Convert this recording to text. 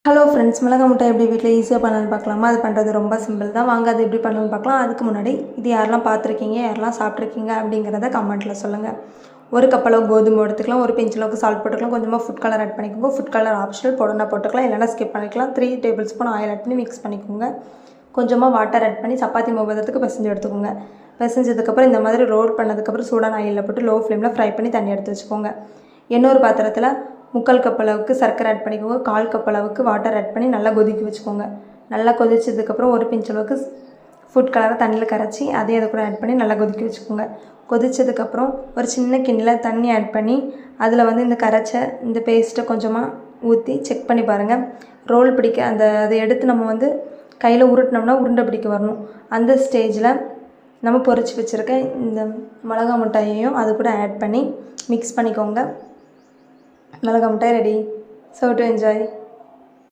Hello friends, மிளகா முட்டை எப்படி வீட்டில் ஈஸியாக பண்ணலான்னு பார்க்கலாமா? அது பண்ணுறது ரொம்ப சிம்பிள் தான். வாங்க அது எப்படி பண்ணலான்னு பார்க்கலாம். அதுக்கு முன்னாடி இது யாரெல்லாம் பார்த்துருக்கீங்க, யாரெல்லாம் சாப்பிட்ருக்கீங்க அப்படிங்கிறத கமெண்ட்டில் சொல்லுங்கள். ஒரு கப் அளவு கோதுமை எடுத்துக்கலாம், ஒரு பிஞ்ச் அளவுக்கு சால்ட் போட்டுக்கலாம், கொஞ்சமாக ஃபுட் கலர் ஆட் பண்ணிக்கோங்க. ஃபுட் கலர் ஆப்ஷனல், போடனா போட்டுக்கலாம், இல்லைனா ஸ்கிப் பண்ணிக்கலாம். 3 டேபிள் ஸ்பூன் ஆயில் ஆட் பண்ணி மிக்ஸ் பண்ணிக்கோங்க. கொஞ்சமாக வாட்டர் ஆட் பண்ணி சப்பாத்தி மாவு பிசைஞ்சு எடுத்துக்கோங்க. பிசைஞ்சதுக்கப்புறம் இந்த மாதிரி ரோல் பண்ணதுக்கப்புறம் சூடான ஆயிலில் போட்டு லோ ஃப்ளேமில் ஃப்ரை பண்ணி தண்ணி எடுத்து வச்சுக்கோங்க. இன்னொரு பாத்திரத்தில் 3/4 கப் அளவுக்கு சர்க்கரை ஆட் பண்ணிக்கோங்க. 1/4 கப் அளவுக்கு வாட்டர் ஆட் பண்ணி நல்லா கொதிக்க வச்சுக்கோங்க. நல்லா கொதிச்சதுக்கப்புறம் ஒரு பிஞ்ச் அளவுக்கு ஃபுட் கலரை தண்ணியில் கரைச்சி அதையும் அது கூட ஆட் பண்ணி நல்லா கொதிக்க வச்சுக்கோங்க. கொதிச்சதுக்கப்புறம் ஒரு சின்ன கிண்ணில் தண்ணி ஆட் பண்ணி அதில் இந்த கரைச்ச இந்த பேஸ்ட்டை கொஞ்சமாக ஊற்றி செக் பண்ணி பாருங்கள். ரோல் பிடிக்க அதை எடுத்து நம்ம கையில் உருட்டினோம்னா உருண்டை பிடிக்க வரணும். அந்த ஸ்டேஜில் நம்ம பொரிச்சு வச்சுருக்க இந்த மிளகா மிட்டாயையும் அது கூட ஆட் பண்ணி மிக்ஸ் பண்ணிக்கோங்க. மிளகா மிட்டாய் ரெடி. So to enjoy.